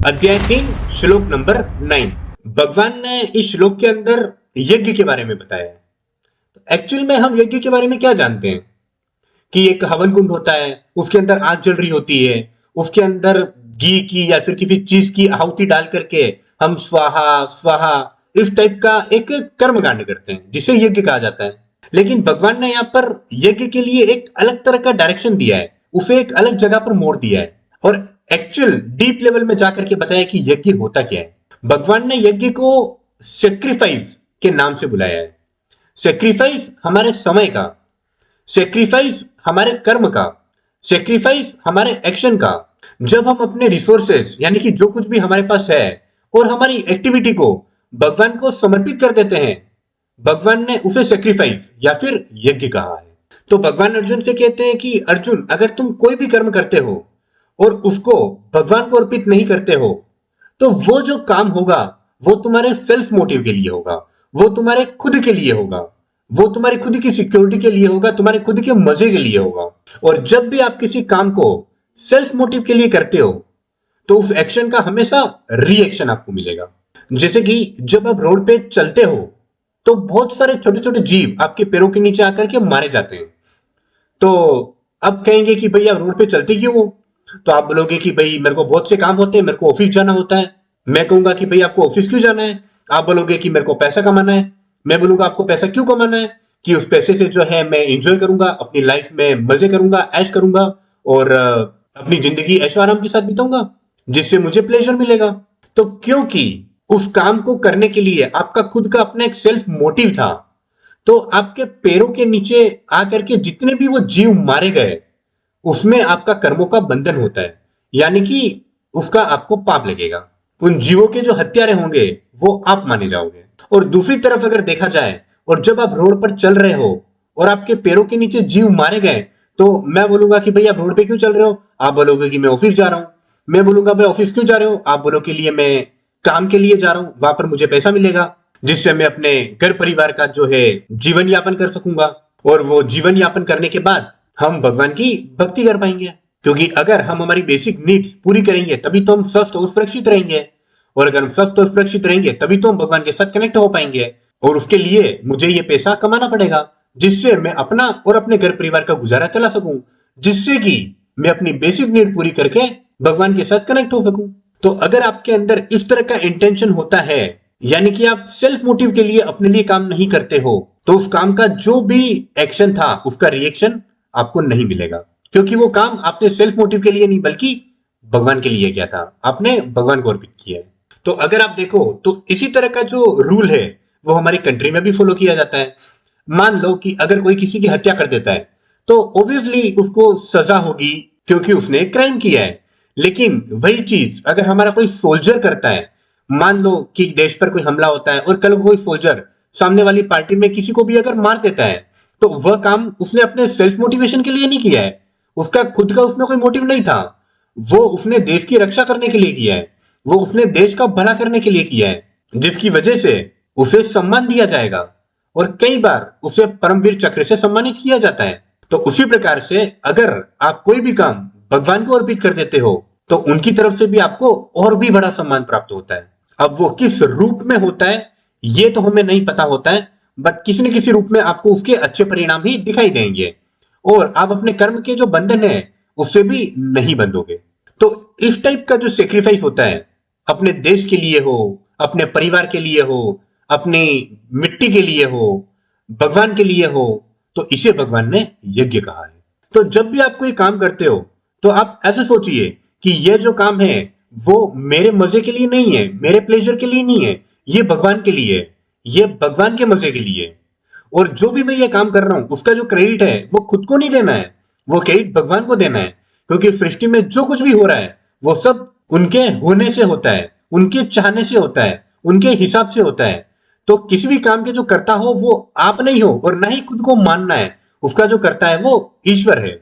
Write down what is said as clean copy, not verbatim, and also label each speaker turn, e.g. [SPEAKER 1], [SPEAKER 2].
[SPEAKER 1] अध्याय 3 श्लोक नंबर 9। भगवान ने इस श्लोक के अंदर यज्ञ के बारे में बताया है। तो एक्चुअल में हम यज्ञ के बारे में क्या जानते हैं कि एक हवन कुंड होता है, उसके अंदर आग जल रही होती है, उसके अंदर घी की या फिर किसी चीज की आहुति डाल करके हम स्वाहा स्वाहा इस टाइप का एक कर्म कांड करते हैं जिसे यज्ञ कहा जाता है। लेकिन भगवान ने यहाँ पर यज्ञ के लिए एक अलग तरह का डायरेक्शन दिया है, उसे एक अलग जगह पर मोड़ दिया है और एक्चुअल डीप लेवल में जाकर के बताया कि यज्ञ होता क्या है। भगवान ने यज्ञ को सेक्रीफाइस के नाम से बुलाया है। सेक्रीफाइस हमारे समय का, सेक्रीफाइस हमारे कर्म का, सेक्रीफाइस हमारे एक्शन का। जब हम अपने रिसोर्सेस यानी कि जो कुछ भी हमारे पास है और हमारी एक्टिविटी को भगवान को समर्पित कर देते हैं, भगवान ने उसे सेक्रीफाइस या फिर यज्ञ कहा है। तो भगवान अर्जुन से कहते हैं कि अर्जुन, अगर तुम कोई भी कर्म करते हो और उसको भगवान को अर्पित नहीं करते हो तो वो जो काम होगा वो तुम्हारे सेल्फ मोटिव के लिए होगा, वो तुम्हारे खुद के लिए होगा, वो तुम्हारी खुद की सिक्योरिटी के लिए होगा, तुम्हारे खुद के मजे के लिए होगा। और जब भी आप किसी काम को सेल्फ मोटिव के लिए करते हो तो उस एक्शन का हमेशा रिएक्शन आपको मिलेगा। जैसे कि जब आप रोड पे चलते हो तो बहुत सारे छोटे छोटे जीव आपके पैरों के नीचे आकर के मारे जाते हैं। तो अब कहेंगे कि भैया रोड पे चलते क्यों हो? तो आप बोलोगे कि भाई मेरे को बहुत से काम होते हैं, मेरे को ऑफिस जाना होता है। मैं कहूंगा कि भाई आपको ऑफिस क्यों जाना है? आप बोलोगे कि मेरे को पैसा कमाना है। मैं बोलूंगा आपको पैसा क्यों कमाना है? कि उस पैसे से जो है मैं एंजॉय करूंगा, अपनी लाइफ में मजे करूंगा, ऐश करूंगा और अपनी जिंदगी ऐशो आराम के साथ बिताऊंगा जिससे मुझे प्लेजर मिलेगा। तो क्योंकि उस काम को करने के लिए आपका खुद का अपना एक सेल्फ मोटिव था, तो आपके पैरों के नीचे आकर के जितने भी वो जीव मारे गए उसमें आपका कर्मों का बंधन होता है, यानी कि उसका आपको पाप लगेगा। उन जीवों के जो हत्यारे होंगे वो आप माने जाओगे। और दूसरी तरफ अगर देखा जाए और जब आप रोड पर चल रहे हो और आपके पैरों के नीचे जीव मारे गए तो मैं बोलूंगा कि भाई आप रोड पे क्यों चल रहे हो? आप बोलोगे कि मैं ऑफिस जा रहा हूं। मैं बोलूंगा भाई ऑफिस क्यों जा रहे हो? आप बोलो के लिए मैं काम के लिए जा रहा हूं, वहां पर मुझे पैसा मिलेगा जिससे मैं अपने घर परिवार का जो है जीवन यापन कर सकूंगा और वो जीवन यापन करने के बाद हम भगवान की भक्ति कर पाएंगे। क्योंकि अगर हम हमारी बेसिक नीड्स पूरी करेंगे तभी तो हम स्वस्थ और सुरक्षित रहेंगे, और अगर हम स्वस्थ और सुरक्षित रहेंगे तभी तो हम भगवान के साथ कनेक्ट हो पाएंगे। और उसके लिए मुझे ये पैसा कमाना पड़ेगा जिससे मैं अपना और अपने घर परिवार का गुजारा चला सकूं, जिससे कि मैं अपनी बेसिक नीड पूरी करके भगवान के साथ कनेक्ट हो सकूं। तो अगर आपके अंदर इस तरह का इंटेंशन होता है, यानी कि आप सेल्फ मोटिव के लिए अपने लिए काम नहीं करते हो, तो उस काम का जो भी एक्शन था उसका रिएक्शन आपको नहीं मिलेगा, क्योंकि वो काम आपने सेल्फ मोटिव के लिए नहीं बल्कि भगवान के लिए किया था, आपने भगवान को अर्पित किया है। तो अगर आप देखो तो इसी तरह का जो रूल है वो हमारी कंट्री में भी फॉलो किया जाता है। मान लो कि अगर कोई किसी की हत्या कर देता है तो ऑब्वियसली उसको सजा होगी क्योंकि उसने एक क्राइम किया है। लेकिन वही चीज अगर हमारा कोई सोल्जर करता है, मान लो कि देश पर कोई हमला होता है और कल कोई सोल्जर सामने वाली पार्टी में किसी को भी अगर मार देता है तो वह काम उसने अपने सेल्फ मोटिवेशन के लिए नहीं किया है, उसका खुद का उसमें कोई मोटिव नहीं था, वो उसने देश की रक्षा करने के लिए किया है, वो उसने देश का भला करने के लिए किया है, जिसकी वजह से उसे सम्मान दिया जाएगा और कई बार उसे परमवीर चक्र से सम्मानित किया जाता है। तो उसी प्रकार से अगर आप कोई भी काम भगवान को अर्पित कर देते हो तो उनकी तरफ से भी आपको और भी बड़ा सम्मान प्राप्त होता है। अब वो किस रूप में होता है ये तो हमें नहीं पता होता है, बट किसी न किसी रूप में आपको उसके अच्छे परिणाम ही दिखाई देंगे और आप अपने कर्म के जो बंधन है उससे भी नहीं बंधोगे। तो इस टाइप का जो सेक्रीफाइस होता है, अपने देश के लिए हो, अपने परिवार के लिए हो, अपनी मिट्टी के लिए हो, भगवान के लिए हो, तो इसे भगवान ने यज्ञ कहा है। तो जब भी आप कोई काम करते हो तो आप ऐसे सोचिए कि यह जो काम है वो मेरे मजे के लिए नहीं है, मेरे प्लेजर के लिए नहीं है, ये भगवान के लिए है, ये भगवान के मजे के लिए है। और जो भी मैं ये काम कर रहा हूं उसका जो क्रेडिट है वो खुद को नहीं देना है, वो क्रेडिट भगवान को देना है। क्योंकि सृष्टि में जो कुछ भी हो रहा है वो सब उनके होने से होता है, उनके चाहने से होता है, उनके हिसाब से होता है। तो किसी भी काम के जो करता हो वो आप नहीं हो और ना ही खुद को मानना है, उसका जो करता है वो ईश्वर है।